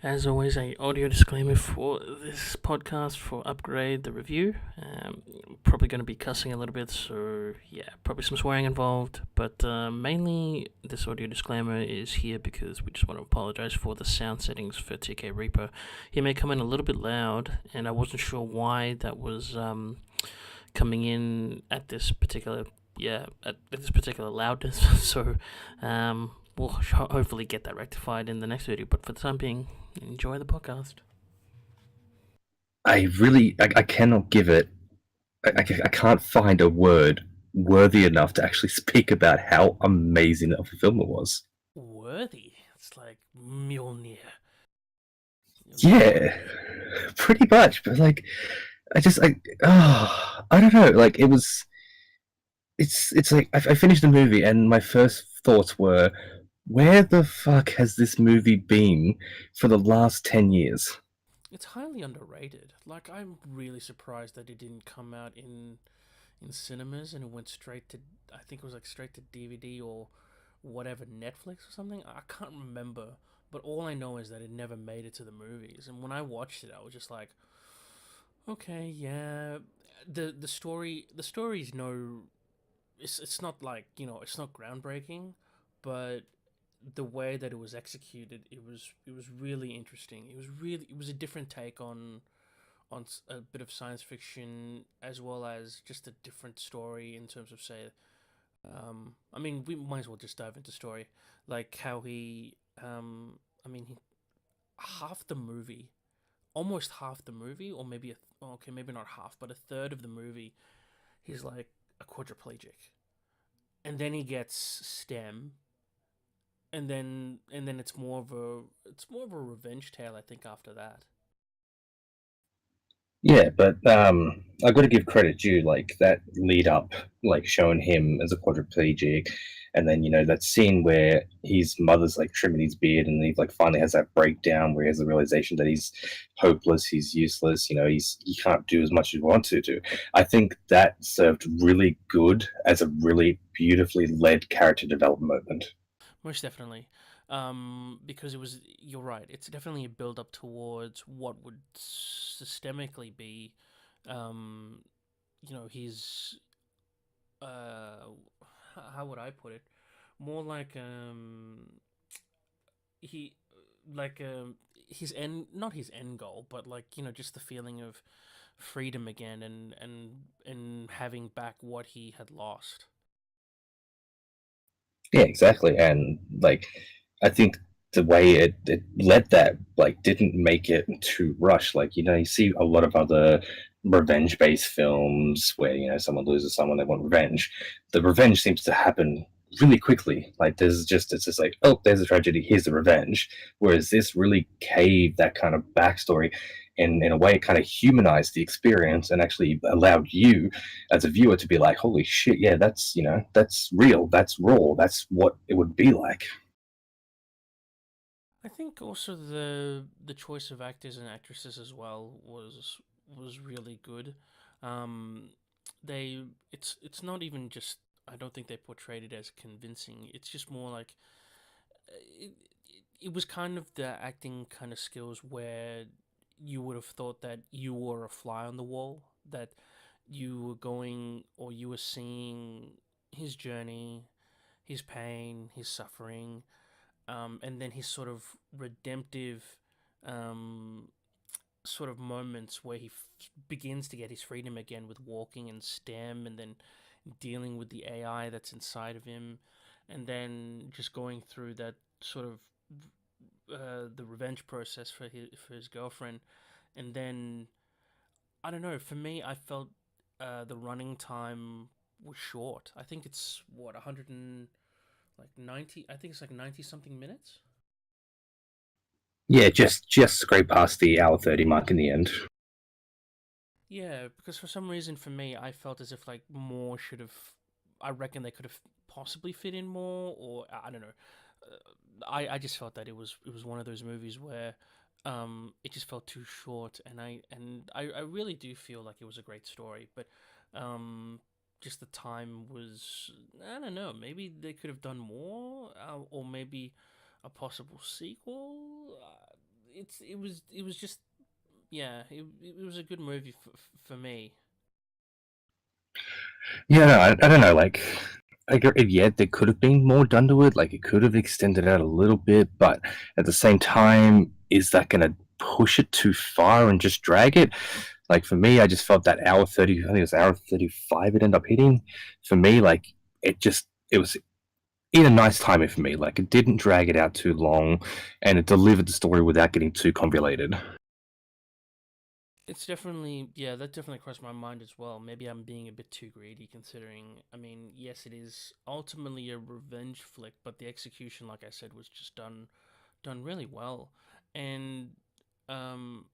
As always, a audio disclaimer for this podcast for Upgrade the Review. Probably going to be cussing a little bit, so yeah, probably some swearing involved. But mainly, this audio disclaimer is here because we just want to apologize for the sound settings for TKreaper. He may come in a little bit loud, and I wasn't sure why that was coming in at this particular loudness. So we'll hopefully get that rectified in the next video. But for the time being, enjoy the podcast. I cannot give it. I can't find a word worthy enough to actually speak about how amazing of a film it was. Worthy? It's like Mjolnir. Yeah, pretty much. But like, I don't know. Like, it was. It's like I finished the movie and my first thoughts were, where the fuck has this movie been for the last 10 years? It's highly underrated. Like, I'm really surprised that it didn't come out in cinemas and it went straight to, I think it was like straight to DVD or whatever, Netflix or something. I can't remember, but all I know is that it never made it to the movies. And when I watched it, I was just like, okay, yeah. The story is no, it's not like, it's not groundbreaking, but the way that it was executed, it was really interesting. It was a different take on a bit of science fiction, as well as just a different story in terms of, say, I mean, we might as well just dive into story, like how he, I mean, half the movie, almost half the movie, or maybe okay, maybe not half, but a third of the movie, he's like a quadriplegic, and then he gets STEM, and then it's more of a revenge tale, I think, after that. Yeah, but I got to give credit due, like that lead up, like showing him as a quadriplegic, and then that scene where his mother's like trimming his beard, and he like finally has that breakdown where he has the realization that he's hopeless, he's useless, he can't do as much as he wants to do. I think that served really good as a really beautifully led character development moment. Most definitely. Because you're right, it's definitely a build up towards what would systemically be, um, his, uh, how would I put it? More like, he, like, his end, not his end goal, but like, just the feeling of freedom again, and having back what he had lost. Yeah, exactly. And like, I think the way it led that like didn't make it too rushed. Like, you see a lot of other revenge based films where, someone loses someone, they want revenge. The revenge seems to happen really quickly. Like it's just like, oh, there's a tragedy, here's the revenge. Whereas this really caved that kind of backstory, and in a way it kind of humanized the experience and actually allowed you as a viewer to be like, holy shit, yeah, that's real, that's raw, that's what it would be like. I think also the choice of actors and actresses as well was really good. Um, they it's not even just, I don't think they portrayed it as convincing. It's just more like, it, it was kind of the acting kind of skills where you would have thought that you were a fly on the wall, that you were going, or you were seeing his journey, his pain, his suffering, and then his sort of redemptive, um, sort of moments where he begins to get his freedom again with walking and STEM, and then dealing with the AI that's inside of him, and then just going through that sort of, the revenge process for his girlfriend, and then, I don't know. For me, I felt, the running time was short. I think it's what, 190. I think it's like 90 something minutes. Yeah, just scrape past the hour 30 mark in the end. Yeah, because for some reason, for me, I felt as if like more should have. I reckon they could have possibly fit in more, or I don't know. I just felt that it was one of those movies where, it just felt too short, and I really do feel like it was a great story, but um, just the time was, I don't know, maybe they could have done more, or maybe a possible sequel. It was just, yeah, it was a good movie for me. Yeah, no, I don't know. Like, yeah, there could have been more done to it. Like, it could have extended out a little bit, but at the same time, is that going to push it too far and just drag it? Like for me, I just felt that hour 30. I think it was hour 35. It ended up hitting. For me, like it was in a nice timing for me. Like it didn't drag it out too long, and it delivered the story without getting too convoluted. It's definitely, yeah, that definitely crossed my mind as well. Maybe I'm being a bit too greedy considering, I mean, yes, it is ultimately a revenge flick, but the execution, like I said, was just done really well. And um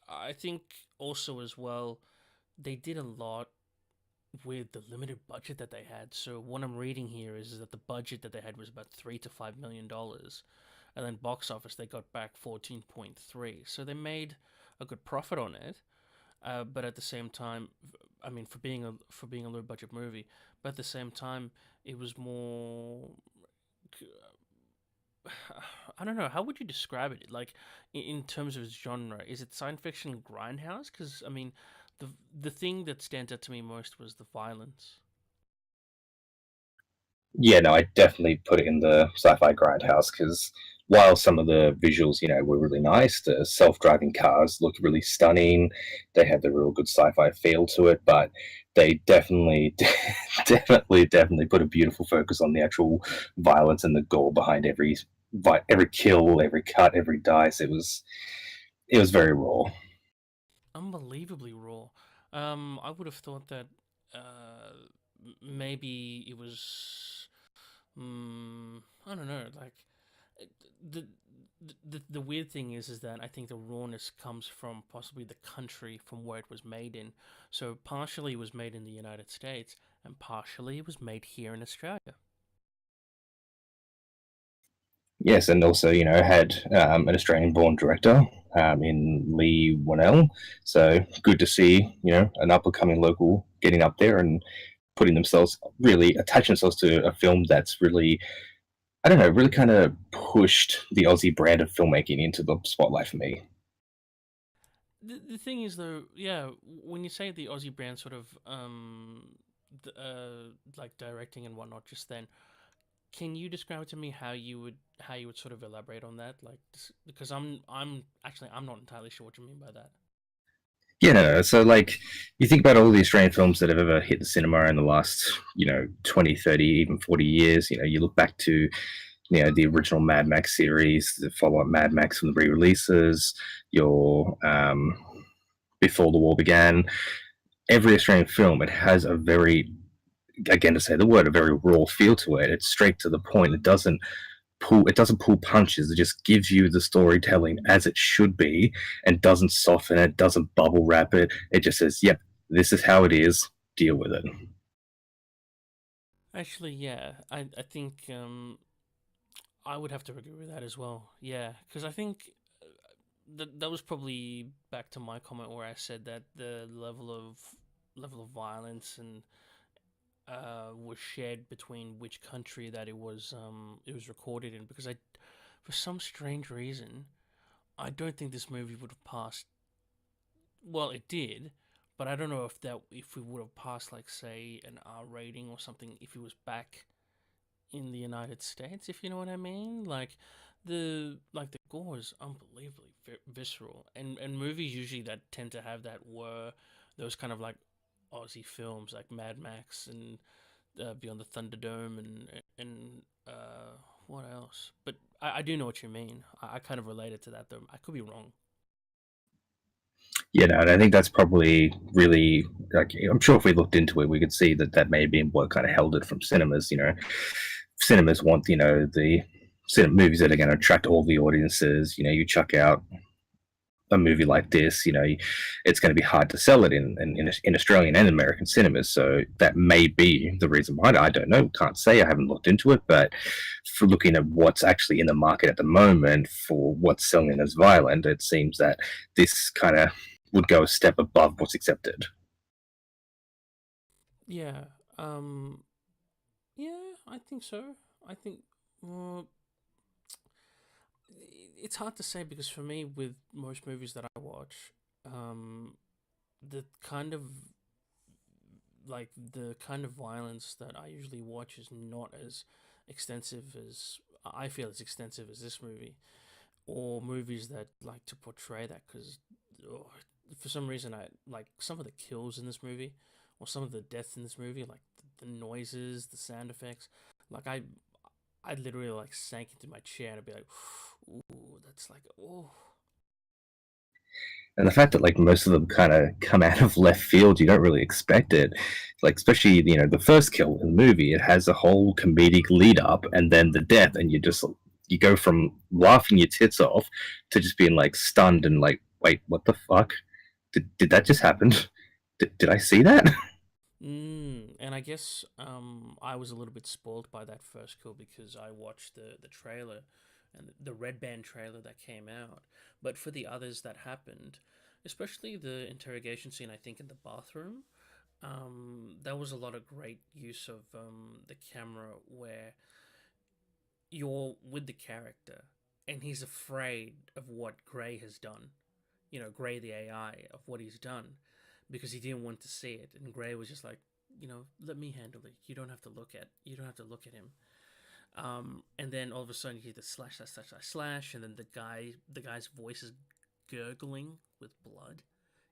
I think also as well, they did a lot with the limited budget that they had. So what I'm reading here is that the budget that they had was about $3 to $5 million, and then box office they got back 14.3. So they made a good profit on it. But at the same time, I mean, for being a low budget movie, but at the same time, it was more. I don't know. How would you describe it? Like in terms of genre, is it science fiction grindhouse? Because I mean, the the thing that stands out to me most was the violence. Yeah, no, I definitely put it in the sci-fi grindhouse because while some of the visuals, were really nice, the self-driving cars looked really stunning. They had the real good sci-fi feel to it, but they definitely, definitely put a beautiful focus on the actual violence and the gore behind every kill, every cut, every dice. It was very raw. Unbelievably raw. I would have thought that uh, maybe it was. I don't know. Like uh, the, the weird thing is that I think the rawness comes from possibly the country from where it was made in. So partially it was made in the United States, and partially it was made here in Australia. Yes, and also, had an Australian-born director in Lee Winnell. So good to see, an up-and-coming local getting up there and putting themselves, really attaching themselves to a film that's really, I don't know, really kind of pushed the Aussie brand of filmmaking into the spotlight for me. The thing is though, yeah, when you say the Aussie brand sort of like directing and whatnot, just then, can you describe to me how you would sort of elaborate on that? Like, because I'm actually I'm not entirely sure what you mean by that. Yeah, no. So, like, you think about all the Australian films that have ever hit the cinema in the last, 20, 30, even 40 years. You look back to, the original Mad Max series, the follow-up Mad Max from the re-releases, your Before the War Began. Every Australian film, it has a very, again to say the word, a very raw feel to it. It's straight to the point. It doesn't pull punches. It just gives you the storytelling as it should be and doesn't soften it, doesn't bubble wrap it. It just says, yep, this is how it is. Deal with it. Actually, yeah, I think I would have to agree with that as well. Yeah, because I think that was probably back to my comment where I said that the level of violence and was shared between which country that it was recorded in, because I for some strange reason I don't think this movie would have passed. Well, it did, but I don't know if we would have passed, like, say, an R rating or something if it was back in the United States, if you know what I mean. Like the gore is unbelievably visceral, and movies usually that tend to have that were those kind of like Aussie films like Mad Max and Beyond the Thunderdome and what else? But I do know what you mean. I kind of related to that though. I could be wrong. And I think that's probably really, like, I'm sure if we looked into it, we could see that that may have been what kind of held it from cinemas. Cinemas want, the movies that are going to attract all the audiences. You chuck out a movie like this, it's going to be hard to sell it in Australian and American cinemas. So that may be the reason why. I don't know, can't say. I haven't looked into it, but for looking at what's actually in the market at the moment for what's selling as violent, it seems that this kind of would go a step above what's accepted. Yeah. Yeah, I think so. I think uh, it's hard to say because for me, with most movies that I watch, um, the kind of the kind of violence that I usually watch is not as extensive as I feel as extensive as this movie, or movies that like to portray that because for some reason I like some of the kills in this movie or some of the deaths in this movie, like the noises, the sound effects. Like I literally like sank into my chair and I'd be like, ooh, that's like, oh. And the fact that like most of them kind of come out of left field, you don't really expect it. Like especially the first kill in the movie, it has a whole comedic lead up, and then the death, and you go from laughing your tits off to just being like stunned and like, wait, what the fuck? Did that just happen? Did I see that? And I guess I was a little bit spoiled by that first kill because I watched the trailer and the red band trailer that came out. But for the others that happened, especially the interrogation scene, I think in the bathroom, that was a lot of great use of the camera where you're with the character and he's afraid of what Gray has done. Gray the AI of what he's done because he didn't want to see it, and Gray was just like, let me handle it. You don't have to look at him. And then all of a sudden you hear the slash slash slash slash slash, and then the guy's voice is gurgling with blood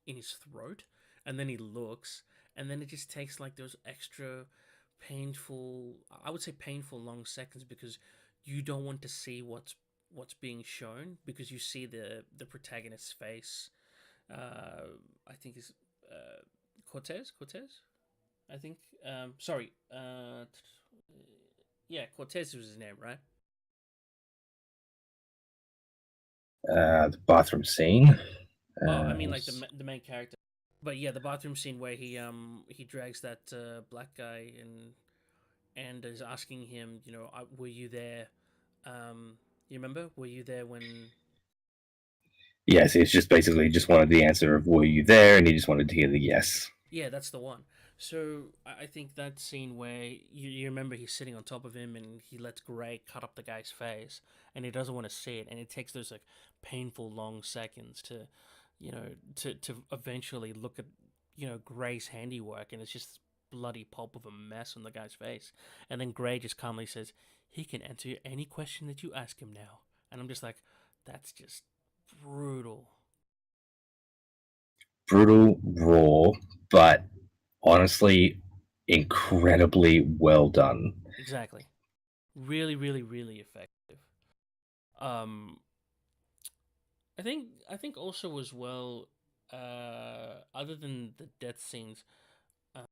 in his throat, and then he looks, and then it just takes like those extra painful, I would say painful long seconds because you don't want to see what's being shown because you see the protagonist's face. I think is Cortez. I think. Sorry. Yeah, Cortez was his name, right? The bathroom scene. Oh, I mean Uh, like the main character. But yeah, the bathroom scene where he drags that black guy and is asking him, were you there? You remember? Were you there when? yes, it's just basically just wanted the answer of "Were you there?" and he just wanted to hear the yes. Yeah, that's the one. So I think that scene where you remember he's sitting on top of him and he lets Gray cut up the guy's face and he doesn't want to see it and it takes those like painful long seconds to to eventually look at Gray's handiwork and it's just bloody pulp of a mess on the guy's face and then Gray just calmly says he can answer any question that you ask him now and I'm just like that's just brutal. Brutal, raw, but honestly, incredibly well done. Exactly. Really, really, really effective. Um, I think also as well, other than the death scenes,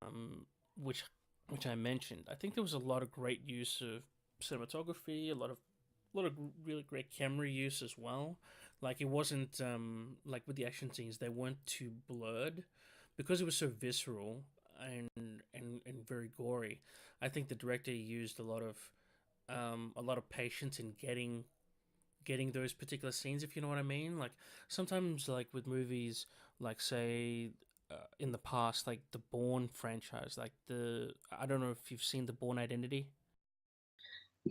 um, which which I mentioned, I think there was a lot of great use of cinematography, a lot of really great camera use as well. Like it wasn't like with the action scenes, they weren't too blurred because it was so visceral and very gory. I think the director used a lot of patience in getting those particular scenes, if you know what I mean. Like sometimes, like with movies, like say in the past, like the Bourne franchise, like the I don't know if you've seen the Bourne Identity.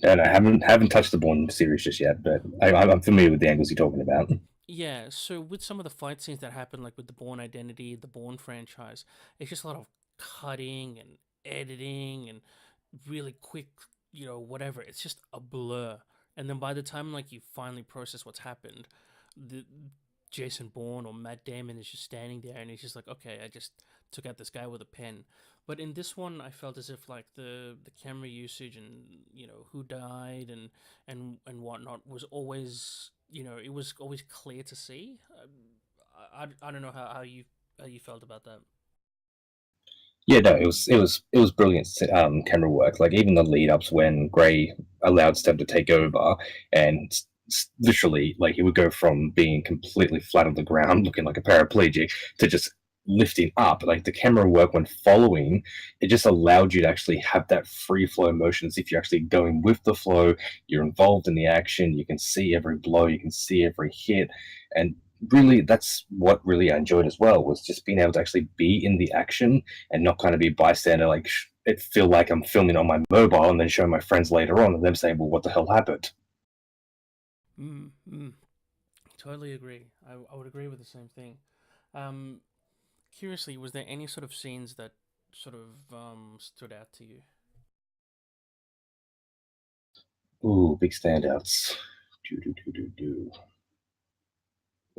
And I haven't touched the Bourne series just yet, but I'm familiar with the angles you're talking about. Yeah, so with some of the fight scenes that happen, like with the Bourne Identity, the Bourne franchise, it's just a lot of cutting and editing and really quick, whatever. It's just a blur. And then by the time like you finally process what's happened, the Jason Bourne or Matt Damon is just standing there and he's just like, okay, I just took out this guy with a pen. But in this one, I felt as if like the camera usage and who died and whatnot was always it was always clear to see. I don't know how you felt about that. Yeah, no, it was brilliant camera work. Like even the lead ups when Gray allowed Steb to take over, and literally, like he would go from being completely flat on the ground, looking like a paraplegic, to just lifting up. Like the camera work when following, it just allowed you to actually have that free flow motion as if you're actually going with the flow. You're involved in the action. You can see every blow. You can see every hit, and really that's what really I enjoyed as well, was just being able to actually be in the action and not kind of be bystander, like it feel like I'm filming on my mobile and then showing my friends later on and them saying, well, what the hell happened? Mm, mm, totally agree. I would agree with the same thing. Um, Curiously, was there any sort of scenes that sort of stood out to you? Ooh, big standouts. Do, do, do, do, do.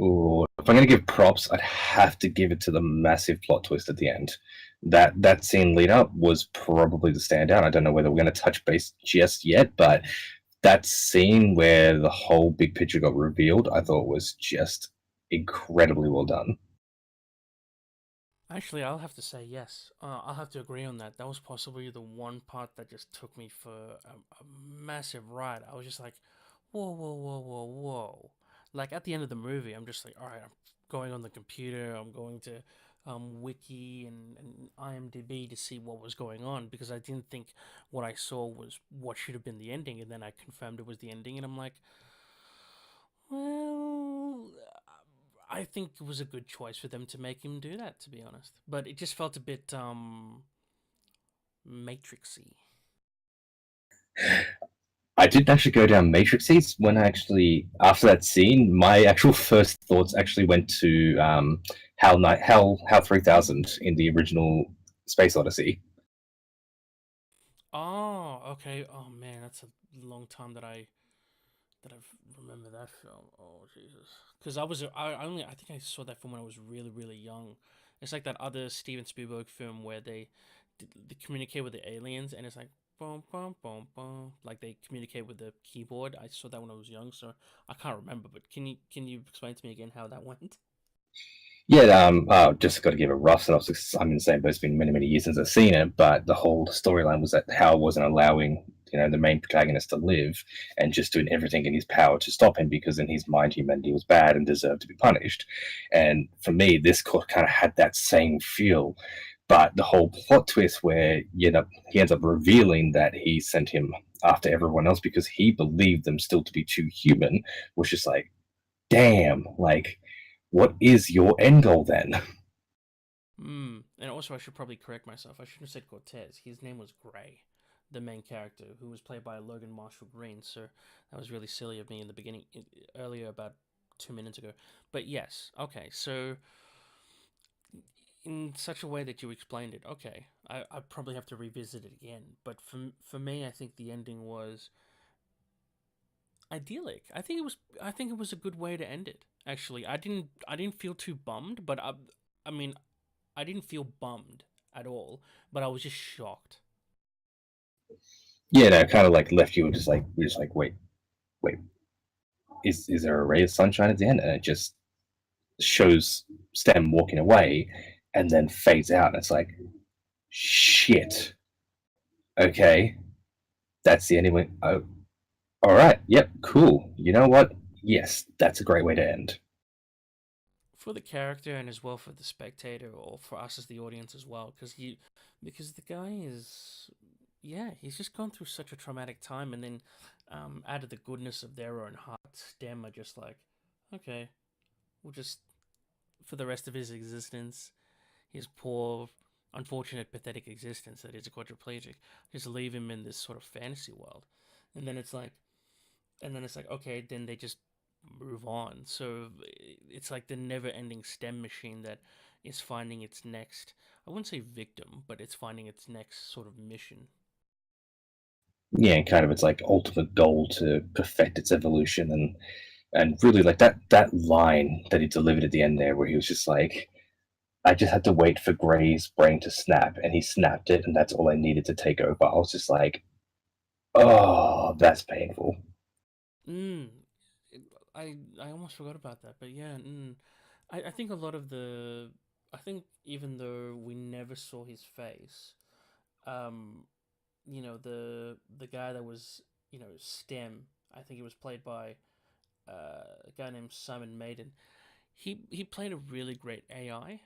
Ooh, if I'm gonna give props, I'd have to give it to the massive plot twist at the end. That scene lead up was probably the standout. I don't know whether we're gonna touch base just yet, but that scene where the whole big picture got revealed, I thought was just incredibly well done. Actually, I'll have to say yes. I'll have to agree on that. That was possibly the one part that just took me for a massive ride. I was just like, whoa, whoa, whoa, whoa, whoa. Like at the end of the movie, I'm just like, all right, I'm going on the computer, I'm going to Wiki and IMDb to see what was going on because I didn't think what I saw was what should have been the ending. And then I confirmed it was the ending, and I'm like, well, I think it was a good choice for them to make him do that, to be honest. But it just felt a bit Matrixy. I didn't actually go down Matrixes when I actually after that scene. My actual first thoughts actually went to Hal 3000 in the original Space Odyssey. Oh, okay. Oh man, that's a long time that I've remember that film. Oh Jesus, because I think I saw that film when I was really young. It's like that other Steven Spielberg film where they communicate with the aliens and it's like boom boom boom boom, like they communicate with the keyboard. I saw that when I was young, so I can't remember. But can you explain to me again how that went? Yeah, just got to give a rough synopsis. I'm in the same boat. It's been many years since I've seen it, but the whole storyline was that Hal wasn't allowing the main protagonist to live, and just doing everything in his power to stop him because in his mind humanity was bad and deserved to be punished. And for me, this kind of had that same feel, but the whole plot twist where he ends up revealing that he sent him after everyone else because he believed them still to be too human was just like, damn, like what is your end goal then? Hmm. And also, I should probably correct myself. I shouldn't have said Cortez. His name was Gray, the main character, who was played by Logan Marshall Green. So that was really silly of me in the beginning, earlier, about 2 minutes ago. But yes, okay. So in such a way that you explained it, okay, I probably have to revisit it again. But for me, I think the ending was idyllic. I think it was a good way to end it. Actually, I didn't feel too bummed, but I mean I didn't feel bummed at all, but I was just shocked. Yeah, no, kind of like left you just like we're just like wait, is there a ray of sunshine at the end? And it just shows Stem walking away, and then fades out. And it's like shit. Okay, that's the ending. Oh, all right. Yep. Cool. You know what? Yes, that's a great way to end. For the character and as well for the spectator or for us as the audience as well, because the guy is, yeah, he's just gone through such a traumatic time, and then out of the goodness of their own hearts, them are just like, okay, we'll just for the rest of his existence, his poor, unfortunate, pathetic existence that is a quadriplegic, just leave him in this sort of fantasy world, and then it's like, okay, then they just move on. So it's like the never-ending STEM machine that is finding its next. I wouldn't say victim, but it's finding its next sort of mission. Yeah, and kind of its like ultimate goal to perfect its evolution, and really like that line that he delivered at the end there, where he was just like, I just had to wait for Gray's brain to snap, and he snapped it, and that's all I needed to take over. I was just like, oh, that's painful. Mm, I almost forgot about that, but yeah, I think a lot of the I think even though we never saw his face, um, the guy that was STEM, I think it was played by a guy named Simon Maiden. He played a really great AI.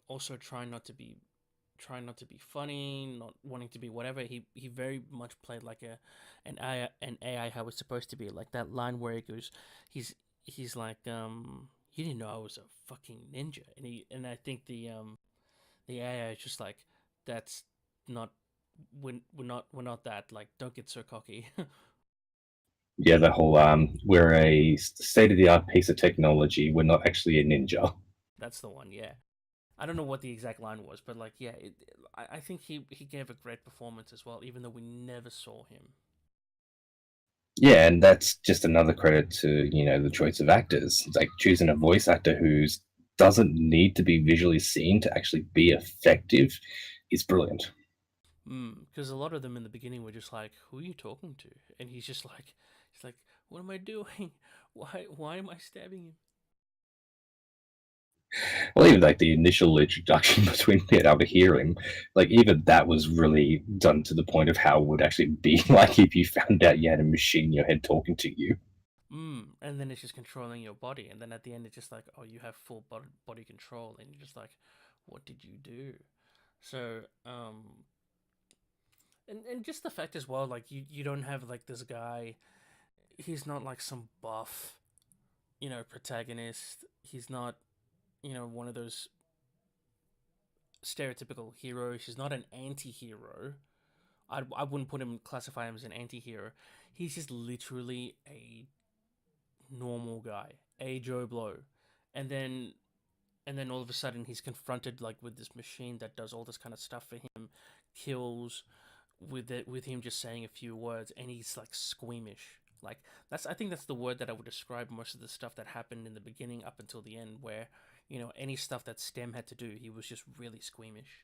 Also trying not to be funny, not wanting to be whatever. He very much played like an AI how it's supposed to be. Like that line where he goes, he's he's like, you didn't know I was a fucking ninja, and I think the AI is just like, that's not we're not that, like, don't get so cocky. Yeah, the whole we're a state of the art piece of technology. We're not actually a ninja. That's the one, yeah. I don't know what the exact line was, but like, yeah, I think he gave a great performance as well, even though we never saw him. Yeah, and that's just another credit to the choice of actors. Like choosing a voice actor who's doesn't need to be visually seen to actually be effective is brilliant. Because a lot of them in the beginning were just like, "Who are you talking to?" And he's like, "What am I doing? Why am I stabbing him?" Well, even like the initial introduction between being able to hear him, like even that was really done to the point of how it would actually be like if you found out you had a machine in your head talking to you. And then it's just controlling your body, and then at the end it's just like, "Oh, you have full body control," and you're just like, "What did you do?" So, and just the fact as well, like you don't have like this guy. He's not like some buff, protagonist. He's not, one of those stereotypical heroes. He's not an anti-hero. I wouldn't put him classify him as an anti-hero. He's just literally a normal guy, a Joe Blow, and then all of a sudden he's confronted like with this machine that does all this kind of stuff for him, kills with him just saying a few words, and he's like squeamish. Like I think that's the word that I would describe most of the stuff that happened in the beginning up until the end, where any stuff that Stem had to do, he was just really squeamish.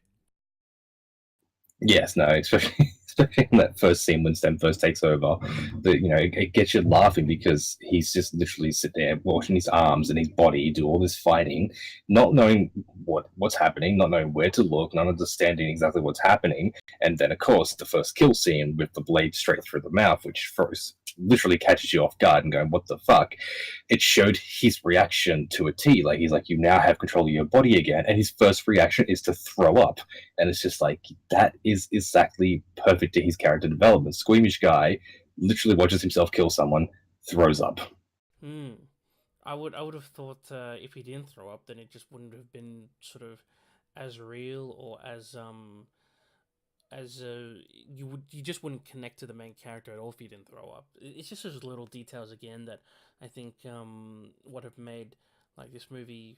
Yes, no, especially in that first scene when Stem first takes over, it gets you laughing because he's just literally sit there watching his arms and his body do all this fighting, not knowing what's happening, not knowing where to look, not understanding exactly what's happening, and then of course the first kill scene with the blade straight through the mouth, which first literally catches you off guard and going, "What the fuck?" It showed his reaction to a T. Like he's like, "You now have control of your body again," and his first reaction is to throw up, and it's just like that is exactly perfect to his character development. Squeamish guy literally watches himself kill someone, throws up. Hmm. I would have thought if he didn't throw up, then it just wouldn't have been sort of as real, or as you just wouldn't connect to the main character at all if he didn't throw up. It's just those little details again that I think would have made like this movie,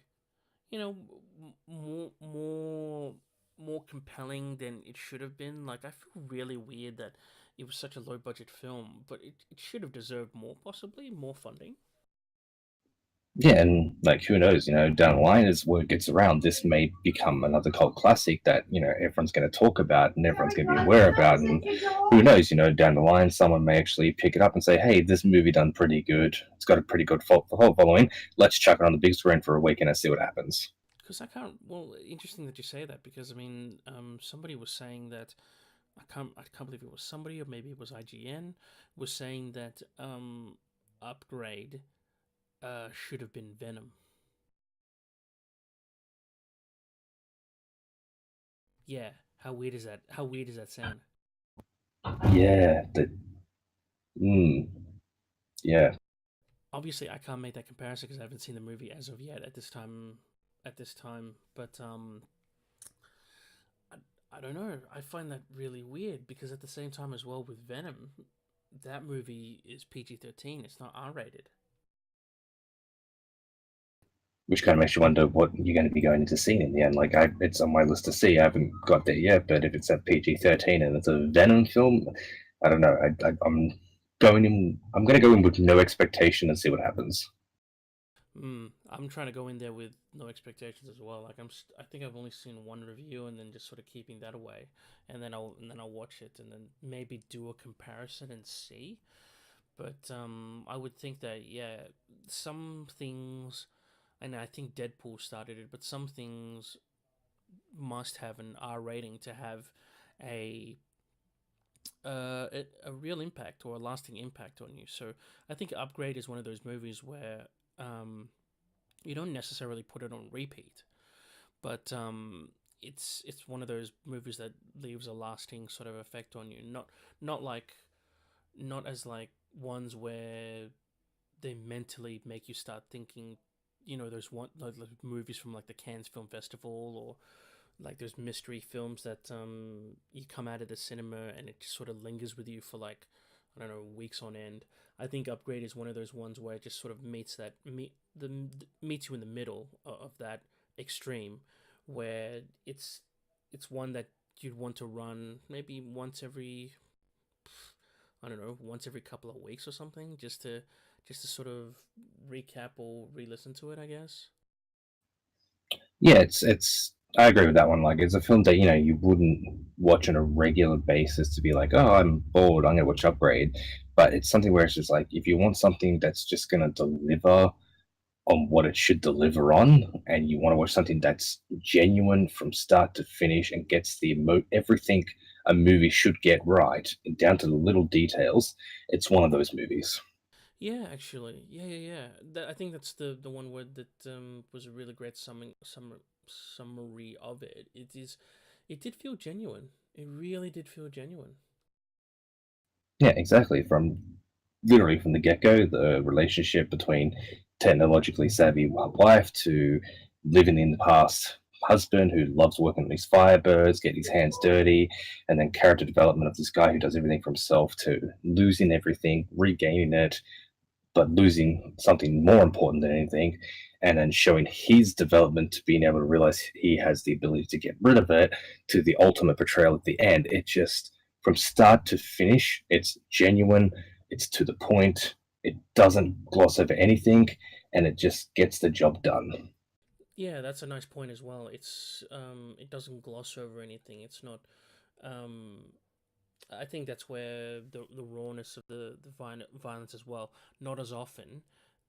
more compelling than it should have been. Like, I feel really weird that it was such a low budget film, but it should have deserved more, possibly more funding. Yeah, and like who knows, down the line as word gets around, this may become another cult classic that, everyone's gonna talk about and everyone's gonna be aware about. And who knows, down the line someone may actually pick it up and say, "Hey, this movie done pretty good. It's got a pretty good following. Let's chuck it on the big screen for a weekend and see what happens." Because I can't. Well, interesting that you say that, because I mean, somebody was saying that I can't believe it was somebody, or maybe it was IGN, was saying that Upgrade should have been Venom. Yeah, how weird is that? How weird does that sound? Yeah, mm, yeah. Obviously, I can't make that comparison because I haven't seen the movie as of yet at this time. But I, I don't know. I find that really weird because at the same time as well with Venom, that movie is PG-13. It's not R-rated. Which kind of makes you wonder what you're going to be going to see in the end. Like, it's on my list to see. I haven't got there yet, but if it's at PG-13 and it's a Venom film, I don't know. I'm going to go in with no expectation and see what happens. I'm trying to go in there with no expectations as well. Like I think I've only seen one review, and then just sort of keeping that away, and then I'll watch it, and then maybe do a comparison and see. But I would think that, yeah, some things, and I think Deadpool started it, but some things must have an R rating to have a a real impact or a lasting impact on you. So I think Upgrade is one of those movies where um, you don't necessarily put it on repeat, but it's one of those movies that leaves a lasting sort of effect on you. Not like not as like ones where they mentally make you start thinking. You know, there's one like movies from like the Cannes Film Festival or like those mystery films that you come out of the cinema and it just sort of lingers with you for like I don't know weeks on end. I think Upgrade is one of those ones where it just sort of meets you in the middle of that extreme, where it's one that you'd want to run maybe once every I don't know once every couple of weeks or something just to sort of recap or re-listen to it, I guess. Yeah, it's. I agree with that one. Like, it's a film that you wouldn't watch on a regular basis to be like, oh, I'm bored, I'm gonna watch Upgrade. But it's something where it's just like, if you want something that's just gonna deliver on what it should deliver on, and you want to watch something that's genuine from start to finish and gets everything a movie should get right, down to the little details, it's one of those movies. Yeah, actually, yeah. I think that's the one word that was a really great summary of it. It did feel genuine. It really did feel genuine. Yeah, exactly. From literally from the get go, the relationship between technologically savvy wife to living in the past husband who loves working on these firebirds, getting his hands dirty, and then character development of this guy who does everything for himself to losing everything, regaining it, but losing something more important than anything, and then showing his development to being able to realize he has the ability to get rid of it, to the ultimate portrayal at the end. It just, from start to finish, it's genuine, it's to the point, it doesn't gloss over anything, and it just gets the job done. Yeah, that's a nice point as well. It doesn't gloss over anything. It's not um I think that's where the rawness of the violence as well. Not as often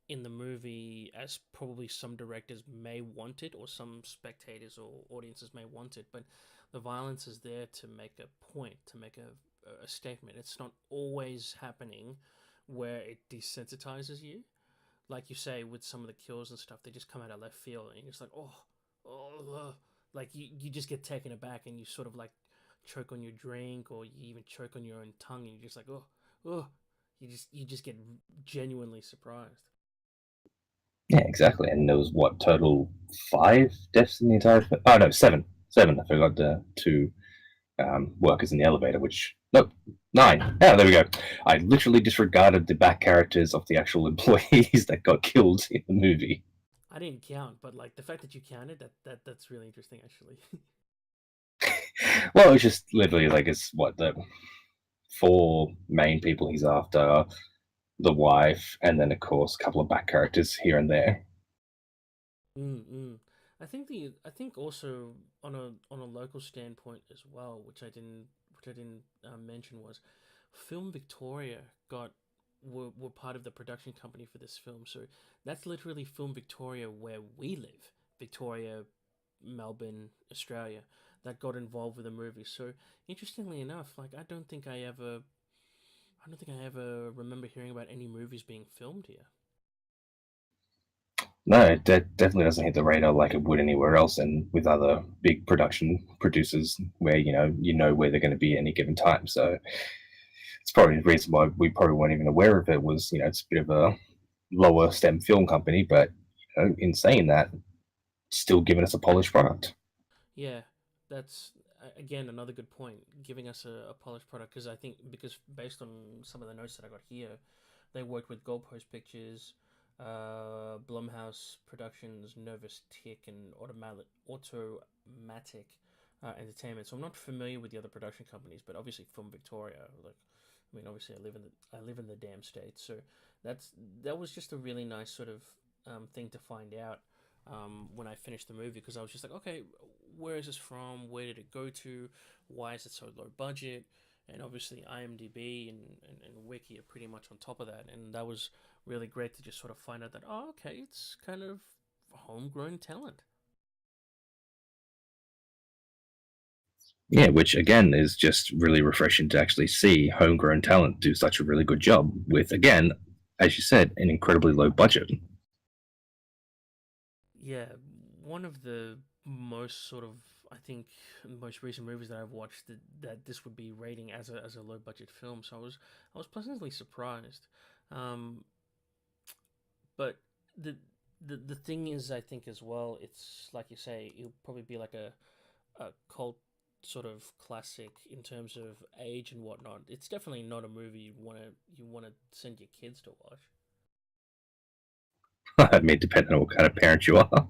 in the movie as probably some directors may want it, or some spectators or audiences may want it. But the violence is there to make a point, to make a statement. It's not always happening where it desensitizes you, like you say with some of the kills and stuff. They just come out of left field, and you're just like, like you just get taken aback, and you sort of like choke on your drink, or you even choke on your own tongue, and you're just like, oh. You just get genuinely surprised. Yeah, exactly. And there was what, total five deaths in the entire film? Oh no, seven. Seven. I forgot the two workers in the elevator, which nope, nine. Yeah, there we go. I literally disregarded the back characters of the actual employees that got killed in the movie. I didn't count, but like the fact that you counted that's really interesting actually. Well, it's just literally like it's what the four main people he's after, the wife, and then of course a couple of back characters here and there. Mm. I think also on a local standpoint as well, which I didn't mention, was Film Victoria got were part of the production company for this film. So that's literally Film Victoria where we live, Victoria, Melbourne, Australia, that got involved with the movie. So interestingly enough, like I don't think I ever remember hearing about any movies being filmed here. No, that definitely doesn't hit the radar like it would anywhere else, and with other big production producers where you know where they're going to be at any given time. So it's probably the reason why we probably weren't even aware of it. Was it's a bit of a lower STEM film company, but in saying that, still giving us a polished product. Yeah, that's again another good point, giving us a polished product. Because I think because based on some of the notes that I got here, they worked with Goalpost Pictures, Blumhouse Productions, Nervous Tick, and Automatic Entertainment. So I'm not familiar with the other production companies, but obviously Film Victoria. Like, I mean, obviously I live in the damn state, so that's that was just a really nice sort of thing to find out when I finished the movie, because I was just like, okay, where is this from? Where did it go to? Why is it so low budget? And obviously, IMDb and Wiki are pretty much on top of that. And that was really great to just sort of find out that, oh, okay, it's kind of homegrown talent. Yeah, which again is just really refreshing to actually see homegrown talent do such a really good job with, again, as you said, an incredibly low budget. Yeah, one of the most sort of, I think, most recent movies that I've watched that this would be rating as a low budget film. So I was pleasantly surprised. Um, but the the thing is, I think as well, it's like you say, it'll probably be like a cult sort of classic in terms of age and whatnot. It's definitely not a movie you want to send your kids to watch. I mean, depending on what kind of parent you are.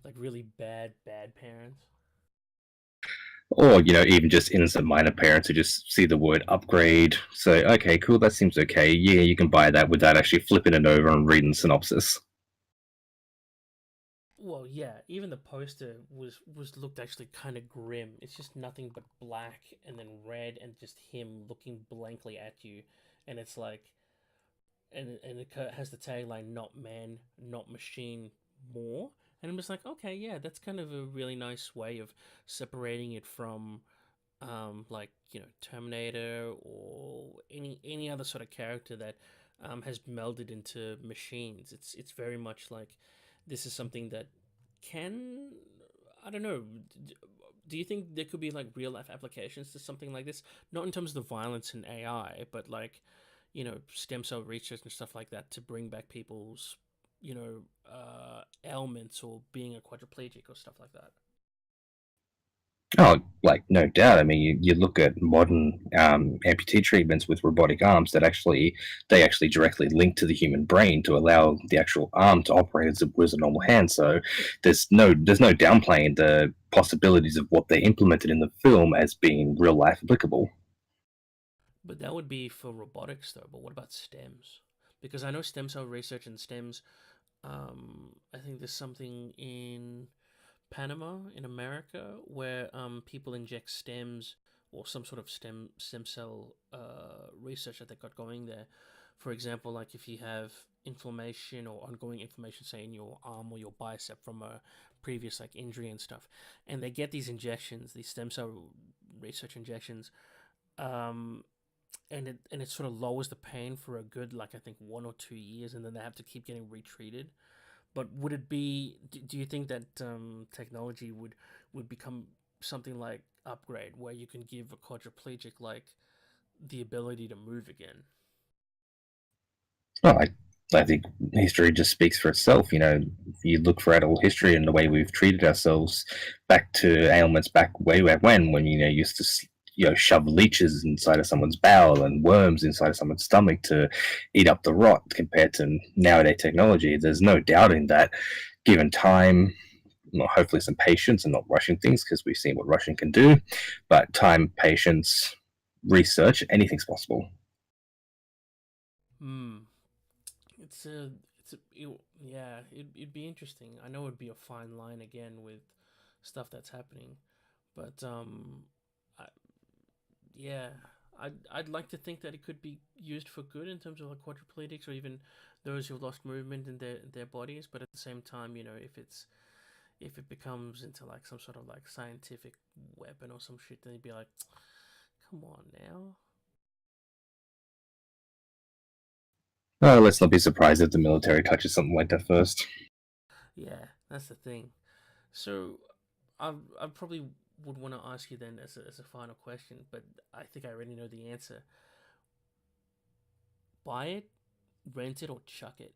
Like really bad parents. Or, even just innocent minor parents who just see the word upgrade. So, okay, cool, that seems okay. Yeah, you can buy that without actually flipping it over and reading the synopsis. Well, yeah, even the poster was looked actually kind of grim. It's just nothing but black and then red and just him looking blankly at you, and it's like, and it has the tagline "Not man, not machine, more." And I'm just like, okay, yeah, that's kind of a really nice way of separating it from, like Terminator or any other sort of character that has melded into machines. It's very much like this is something that can, I don't know. Do you think there could be like real life applications to something like this? Not in terms of the violence in AI, but like stem cell research and stuff like that to bring back people's ailments or being a quadriplegic or stuff like that. Oh, like no doubt. I mean, you look at modern amputee treatments with robotic arms that they actually directly link to the human brain to allow the actual arm to operate as it was a normal hand. So there's no downplaying the possibilities of what they implemented in the film as being real life applicable. But that would be for robotics, though. But what about stems? Because I know stem cell research and stems. I think there's something in Panama in America where people inject stems or some sort of stem cell research that they got going there. For example, like if you have inflammation or ongoing inflammation, say in your arm or your bicep from a previous like injury and stuff, and they get these injections, these stem cell research injections, um, and it sort of lowers the pain for a good like I think 1 or 2 years, and then they have to keep getting retreated. But would it be? Do you think that technology would become something like upgrade, where you can give a quadriplegic like the ability to move again? Well, I think history just speaks for itself. If you look throughout all history and the way we've treated ourselves back to ailments back way back when you used to shove leeches inside of someone's bowel and worms inside of someone's stomach to eat up the rot compared to nowadays technology. There's no doubting that given time, well, hopefully some patience and not rushing things because we've seen what rushing can do, but time, patience, research, anything's possible. Hmm. Yeah. It'd be interesting. I know it'd be a fine line again with stuff that's happening, but I, yeah, I'd like to think that it could be used for good in terms of like quadriplegics or even those who've lost movement in their bodies. But at the same time, if it becomes into like some sort of like scientific weapon or some shit, then you'd be like, come on now. Let's not be surprised if the military touches something like that first. Yeah, that's the thing. So I probably would want to ask you then as a final question, but I think I already know the answer. Buy it, rent it, or chuck it.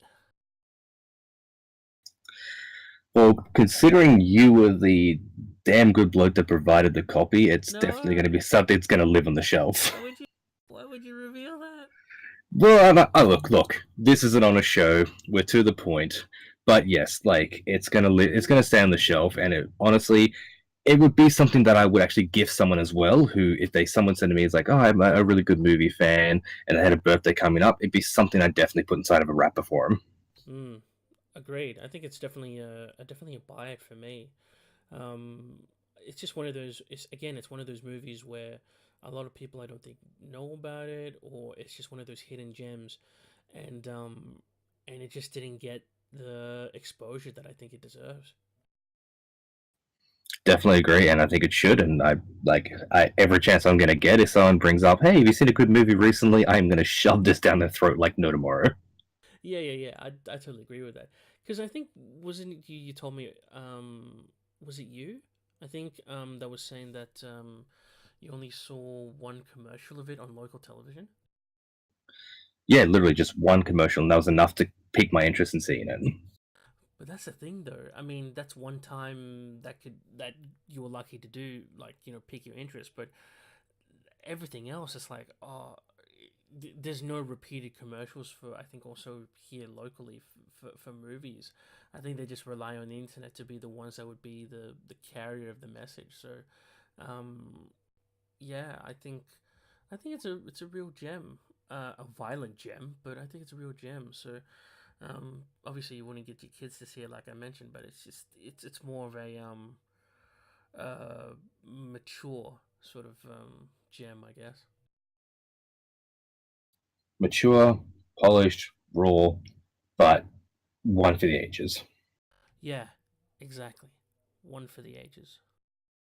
Well, considering you were the damn good bloke that provided the copy, it's definitely No, going to be something that's going to live on the shelf. why would you? Why would you reveal that? Well, look. This is an honest show. We're to the point. But yes, like it's gonna stay on the shelf, and honestly, it would be something that I would actually gift someone as well. Who, if someone said to me, is like, "Oh, I'm a really good movie fan," and I had a birthday coming up, it'd be something I'd definitely put inside of a wrapper for him. Hmm. Agreed. I think it's definitely definitely a buy it for me. Um, it's just one of those. It's one of those movies where a lot of people I don't think know about it, or it's just one of those hidden gems, and and it just didn't get the exposure that I think it deserves. definitely agree, and I think it should. And I every chance I'm gonna get, if someone brings up, "Hey, have you seen a good movie recently?" I'm gonna shove this down their throat like no tomorrow. Yeah, yeah, yeah. I totally agree with that. Because I think wasn't it you? You told me. Was it you? I think that was saying that you only saw one commercial of it on local television. Yeah, literally just one commercial, and that was enough to pique my interest in seeing it. But that's the thing, though. I mean, that's one time that you were lucky to do, like pique your interest. But everything else, it's like, oh, there's no repeated commercials for. I think also here locally for movies. I think they just rely on the internet to be the ones that would be the carrier of the message. So, um, yeah, I think it's a real gem, a violent gem, but I think it's a real gem. So, obviously you wouldn't get your kids to see it like I mentioned, but it's more of a mature sort of gem, I guess. Mature, polished, raw, but one for the ages. Yeah, exactly. One for the ages.